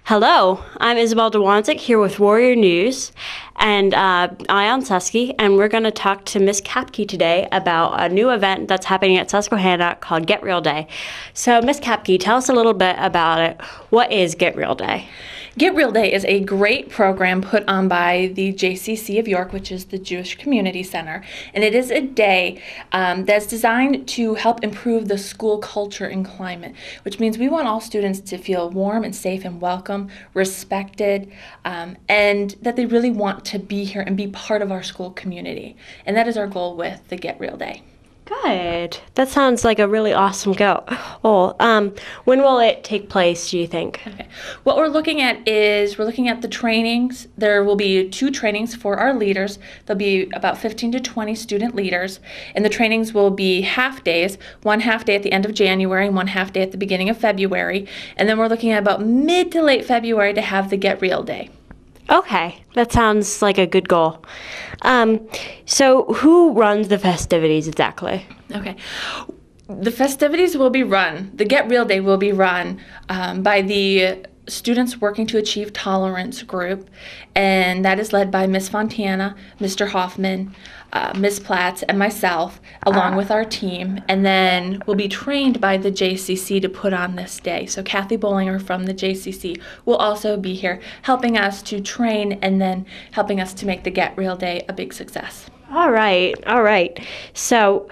Hello, I'm Isabel DeWanzik here with Warrior News and I on Suski, and we're going to talk to Miss Kapke today about a new event that's happening at Susquehannock called Get Real Day. So Miss Kapke, tell us a little bit about it. What is Get Real Day? Get Real Day is a great program put on by the JCC of York, which is the Jewish Community Center, and it is a day that's designed to help improve the school culture and climate, which means we want all students to feel warm and safe and welcome, respected, and that they really want to be here and be part of our school community. And that is our goal with the Get Real Day. Good. That sounds like a really awesome goal. When will it take place, do you think? Okay. What we're looking at is the trainings. There will be 2 trainings for our leaders. There'll be about 15 to 20 student leaders, and the trainings will be half days, one half day at the end of January and one half day at the beginning of February. And then we're looking at about mid to late February to have the Get Real Day. Okay, that sounds like a good goal. So who runs the festivities exactly? Okay. The festivities will be run, the Get Real Day will be run by the Students Working to Achieve Tolerance group, and that is led by Miss Fontana, Mr. Hoffman, Miss Platts, and myself, along with our team, and then we'll be trained by the JCC to put on this day. So Kathy Bollinger from the JCC will also be here helping us to train and then helping us to make the Get Real Day a big success. All right. So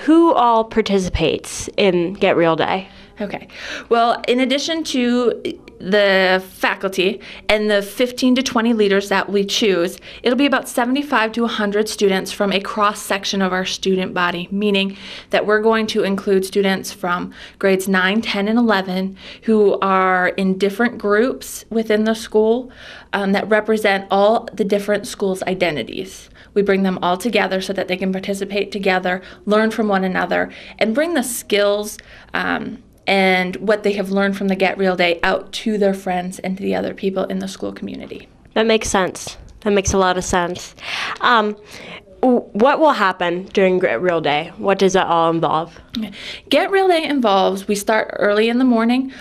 who all participates in Get Real Day? Okay. Well, in addition to the faculty and the 15 to 20 leaders that we choose, it'll be about 75 to 100 students from a cross-section of our student body, meaning that we're going to include students from grades 9, 10, and 11 who are in different groups within the school that represent all the different schools' identities. We bring them all together so that they can participate together, learn from one another, and bring the skills and what they have learned from the Get Real Day out to their friends and to the other people in the school community. That makes sense. That makes a lot of sense. What will happen during Get Real Day? What does that all involve? Get Real Day involves, we start early in the morning.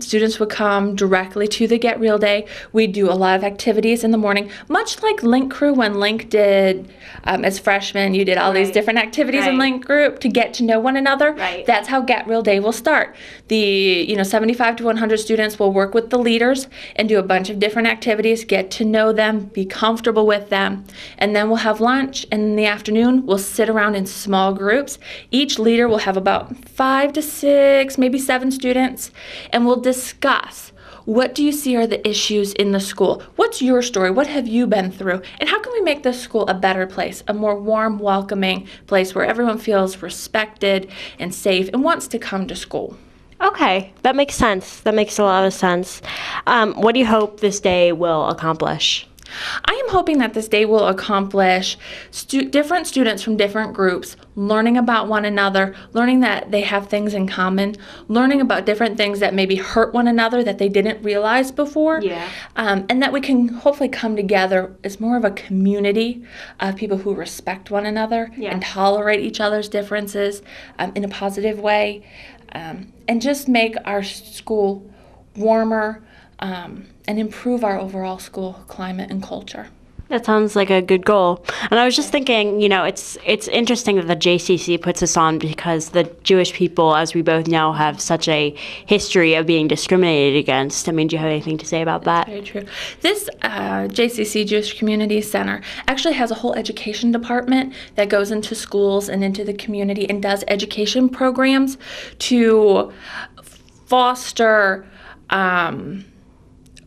Students would come directly to the Get Real Day. We do a lot of activities in the morning, much like Link Crew when Link did, as freshmen, you did all these different activities in Link Group to get to know one another. Right. That's how Get Real Day will start. The 75 to 100 students will work with the leaders and do a bunch of different activities, get to know them, be comfortable with them, and then we'll have lunch. And in the afternoon, we'll sit around in small groups. Each leader will have about 5 to 6, maybe 7 students, and we'll discuss, what do you see are the issues in the school? What's your story? What have you been through? And how can we make this school a better place, a more warm, welcoming place where everyone feels respected and safe and wants to come to school? Okay, that makes sense. That makes a lot of sense. What do you hope this day will accomplish? I am hoping that this day will accomplish different students from different groups learning about one another, learning that they have things in common, learning about different things that maybe hurt one another that they didn't realize before, and that we can hopefully come together as more of a community of people who respect one another and tolerate each other's differences in a positive way, and just make our school warmer, and improve our overall school climate and culture. That sounds like a good goal. And I was just thinking, it's interesting that the JCC puts this on because the Jewish people, as we both know, have such a history of being discriminated against. I mean, do you have anything to say about that? Very true. This JCC, Jewish Community Center, actually has a whole education department that goes into schools and into the community and does education programs to foster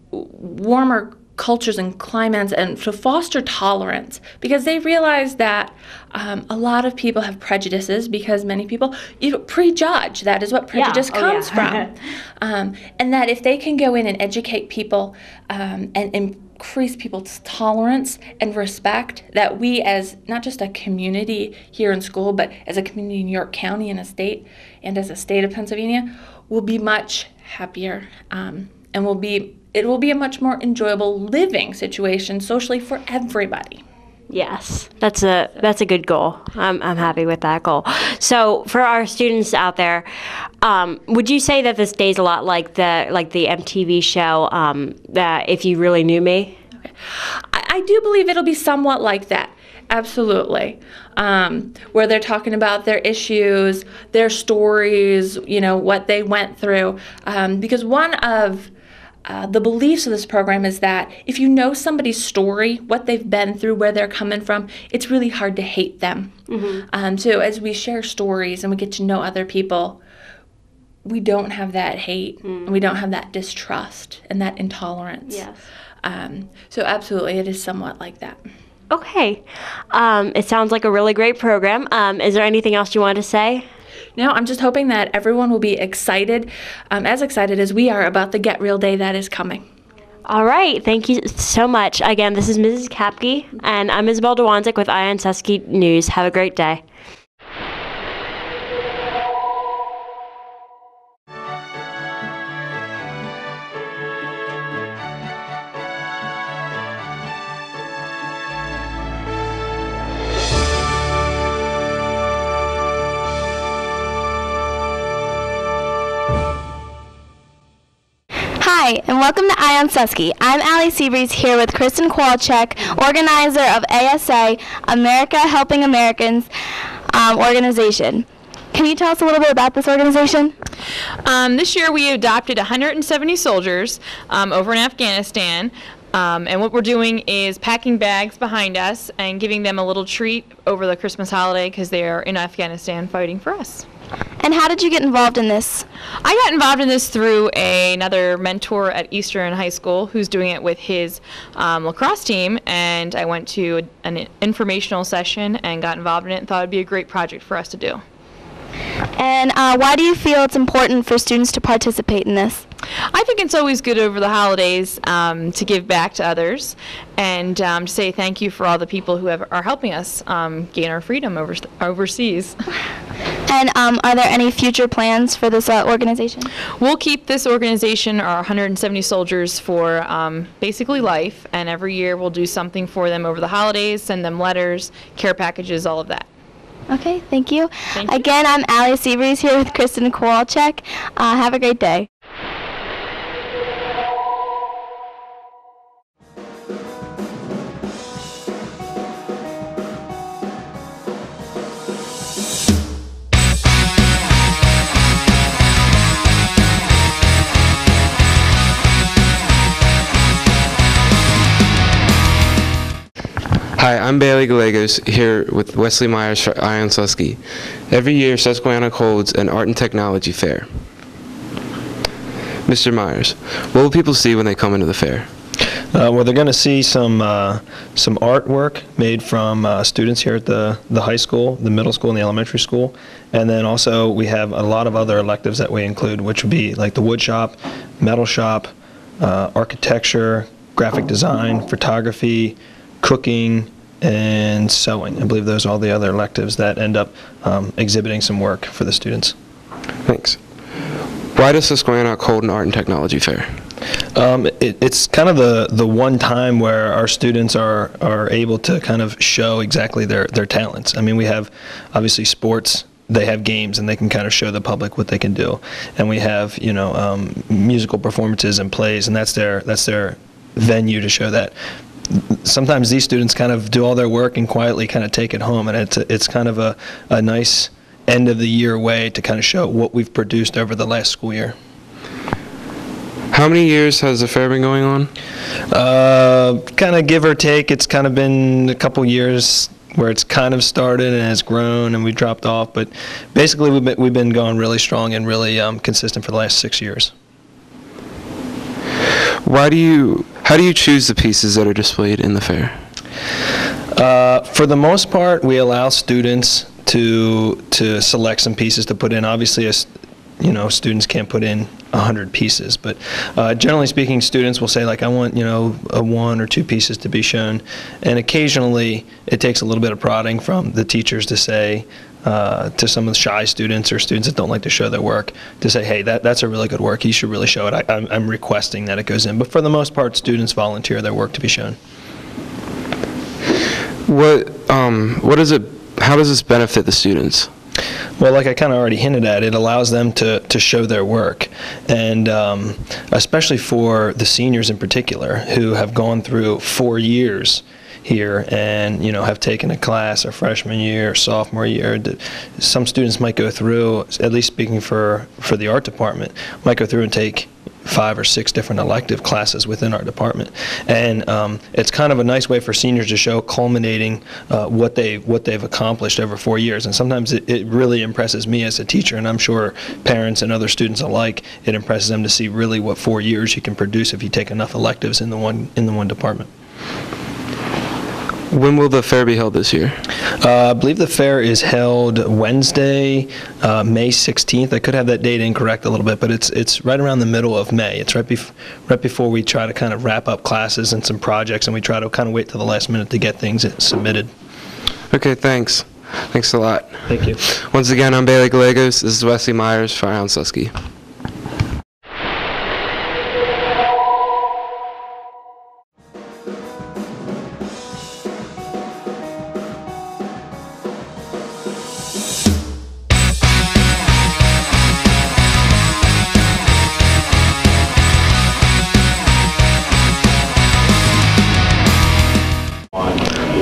warmer cultures and climates and to foster tolerance, because they realize that a lot of people have prejudices because many people prejudge. That is what prejudice comes from. And that if they can go in and educate people and increase people's tolerance and respect, that we as not just a community here in school, but as a community in York County and a state, and as a state of Pennsylvania, will be much happier and it will be a much more enjoyable living situation socially for everybody. Yes, that's a good goal. I'm happy with that goal. So for our students out there, would you say that this day is a lot like the MTV show, that If You Really Knew Me? Okay. I do believe it'll be somewhat like that. Absolutely. Where they're talking about their issues, their stories, what they went through. Because one of the beliefs of this program is that if you know somebody's story, what they've been through, where they're coming from, it's really hard to hate them. So as we share stories and we get to know other people, we don't have that hate, and we don't have that distrust and that intolerance. Yes. So absolutely, it is somewhat like that. Okay. It sounds like a really great program. Is there anything else you want to say? No, I'm just hoping that everyone will be excited, as excited as we are about the Get Real Day that is coming. All right. Thank you so much. Again, this is Mrs. Kapke, and I'm Isabel DeWanzik with Ion Suski News. Have a great day. Hi, and welcome to Ion Suski. I'm Allie Seabreeze here with Kristen Kowalczyk, organizer of ASA, America Helping Americans organization. Can you tell us a little bit about this organization? This year we adopted 170 soldiers over in Afghanistan. And what we're doing is packing bags behind us and giving them a little treat over the Christmas holiday because they are in Afghanistan fighting for us. And how did you get involved in this? I got involved in this through another mentor at Eastern High School who's doing it with his lacrosse team, and I went to an informational session and got involved in it and thought it would be a great project for us to do. And why do you feel it's important for students to participate in this? I think it's always good over the holidays to give back to others and to say thank you for all the people who are helping us gain our freedom overseas. And are there any future plans for this organization? We'll keep this organization, our 170 soldiers, for basically life, and every year we'll do something for them over the holidays, send them letters, care packages, all of that. Okay, thank you. Thank you. Again, I'm Allie Seabreeze here with Kristen Kowalczyk. Have a great day. Hi, I'm Bailey Gallegos here with Wesley Myers for Ion Suski. Every year, Susquehannock holds an art and technology fair. Mr. Myers, what will people see when they come into the fair? Well, they're going to see some artwork made from students here at the high school, the middle school, and the elementary school. And then also we have a lot of other electives that we include, which would be like the wood shop, metal shop, architecture, graphic design, photography, cooking, and sewing. I believe those are all the other electives that end up exhibiting some work for the students. Thanks. Why does Susquehannock hold an art and technology fair? It's kind of the one time where our students are able to kind of show exactly their talents. I mean, we have obviously sports. They have games, and they can kind of show the public what they can do. And we have musical performances and plays, and that's their venue to show that. Sometimes these students kind of do all their work and quietly kind of take it home, and it's kind of a nice end of the year way to kind of show what we've produced over the last school year. How many years has the fair been going on? Kind of give or take, it's kind of been a couple years where it's kind of started and has grown and we dropped off, but basically we've been going really strong and really consistent for the last 6 years. How do you choose the pieces that are displayed in the fair? For the most part, we allow students to select some pieces to put in. Obviously, students can't put in 100 pieces, but generally speaking, students will say, like, I want, a 1 or 2 pieces to be shown. And occasionally, it takes a little bit of prodding from the teachers to say, to some of the shy students or students that don't like to show their work, to say, hey, that's a really good work, you should really show it. I'm requesting that it goes in. But for the most part, students volunteer their work to be shown. What is it? How does this benefit the students? Well, like I kind of already hinted at, it allows them to show their work, and especially for the seniors in particular who have gone through 4 years here and have taken a class or freshman year or sophomore year. Some students might go through, at least speaking for the art department, might go through and take 5 or 6 different elective classes within our department, and it's kind of a nice way for seniors to show culminating what they've accomplished over 4 years. And sometimes it really impresses me as a teacher, and I'm sure parents and other students alike, it impresses them to see really what 4 years you can produce if you take enough electives in the one department. When will the fair be held this year? I believe the fair is held Wednesday, May 16th. I could have that date incorrect a little bit, but it's right around the middle of May. It's right before we try to kind of wrap up classes and some projects, and we try to kind of wait till the last minute to get things submitted. Okay, thanks. Thanks a lot. Thank you. Once again, I'm Bailey Gallegos. This is Wesley Myers for Ion Suski.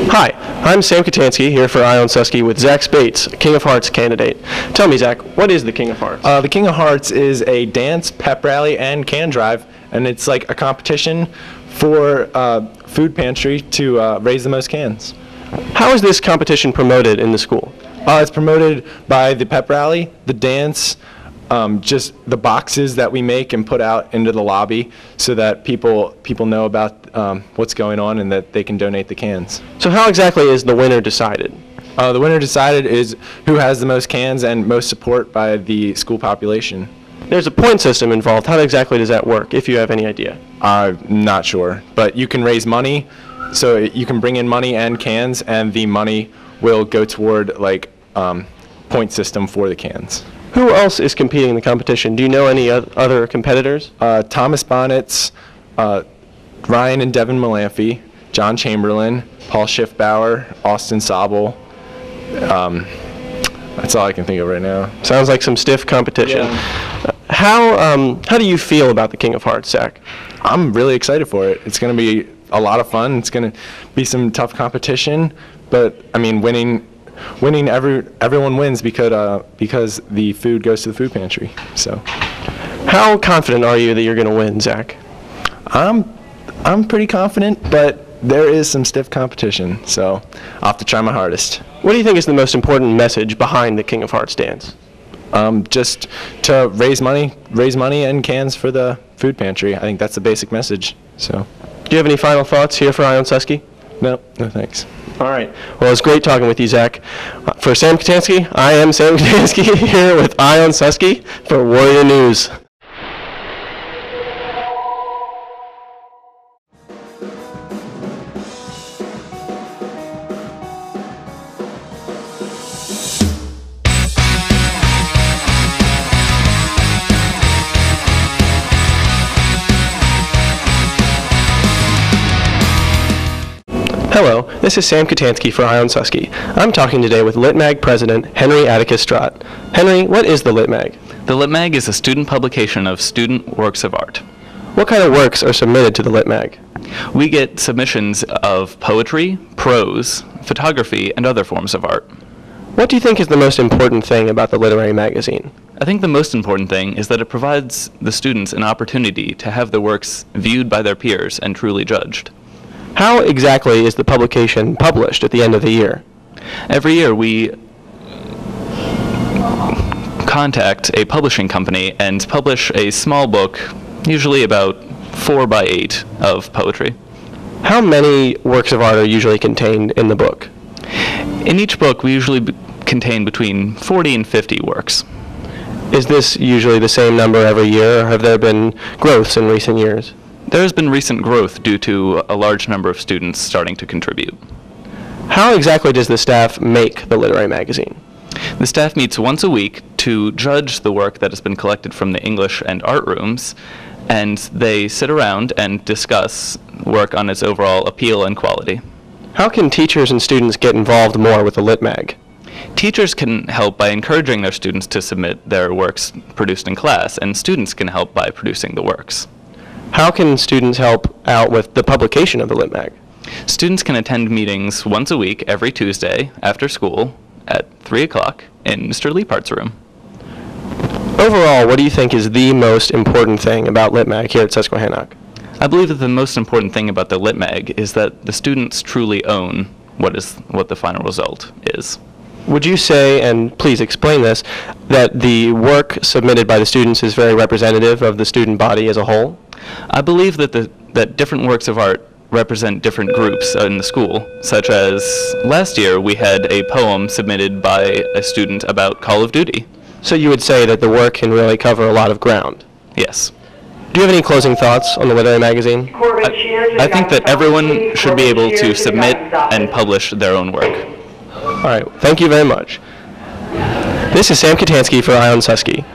Hi, I'm Sam Katansky here for Ion Suski with Zach Spates, King of Hearts candidate. Tell me, Zach, what is the King of Hearts? The King of Hearts is a dance, pep rally, and can drive, and it's like a competition for food pantry to raise the most cans. How is this competition promoted in the school? It's promoted by the pep rally, the dance, just the boxes that we make and put out into the lobby so that people know about what's going on and that they can donate the cans. So how exactly is the winner decided? The winner decided is who has the most cans and most support by the school population. There's a point system involved. How exactly does that work, if you have any idea? I'm not sure, but you can raise money, so you can bring in money and cans, and the money will go toward like point system for the cans. Who else is competing in the competition? Do you know any other competitors? Thomas Bonnets, Ryan and Devin Malamphy, John Chamberlain, Paul Schiffbauer, Austin Sobel. That's all I can think of right now. Sounds like some stiff competition. Yeah. How do you feel about the King of Hearts, Zach? I'm really excited for it. It's going to be a lot of fun. It's going to be some tough competition, but I mean, winning everyone wins because the food goes to the food pantry. So, how confident are you that you're going to win, Zach? I'm pretty confident, but there is some stiff competition, so I'll have to try my hardest. What do you think is the most important message behind the King of Hearts dance? Just to raise money and cans for the food pantry. I think that's the basic message. So, do you have any final thoughts here for Ion Suski? No thanks. All right. Well, it's great talking with you, Zach. For Sam Katansky, I am Sam Katansky here with Ion Suski for Warrior News. Hello, this is Sam Katansky for Ion Suski. I'm talking today with LitMag President Henry Atticus-Strott. Henry, what is the LitMag? The LitMag is a student publication of student works of art. What kind of works are submitted to the LitMag? We get submissions of poetry, prose, photography, and other forms of art. What do you think is the most important thing about the literary magazine? I think the most important thing is that it provides the students an opportunity to have their works viewed by their peers and truly judged. How exactly is the publication published at the end of the year? Every year we contact a publishing company and publish a small book, usually about 4 by 8 of poetry. How many works of art are usually contained in the book? In each book we usually contain between 40 and 50 works. Is this usually the same number every year, or have there been growths in recent years? There has been recent growth due to a large number of students starting to contribute. How exactly does the staff make the literary magazine? The staff meets once a week to judge the work that has been collected from the English and art rooms, and they sit around and discuss work on its overall appeal and quality. How can teachers and students get involved more with the LitMag? Teachers can help by encouraging their students to submit their works produced in class, and students can help by producing the works. How can students help out with the publication of the LitMag? Students can attend meetings once a week every Tuesday after school at 3 o'clock in Mr. Leapart's room. Overall, what do you think is the most important thing about LitMag here at Susquehannock? I believe that the most important thing about the LitMag is that the students truly own what the final result is. Would you say, and please explain this, that the work submitted by the students is very representative of the student body as a whole? I believe that that different works of art represent different groups in the school, such as last year we had a poem submitted by a student about Call of Duty. So you would say that the work can really cover a lot of ground? Yes. Do you have any closing thoughts on the literary magazine? I think that everyone should be able to submit and publish their own work. All right, thank you very much. This is Sam Katansky for Ion Suski.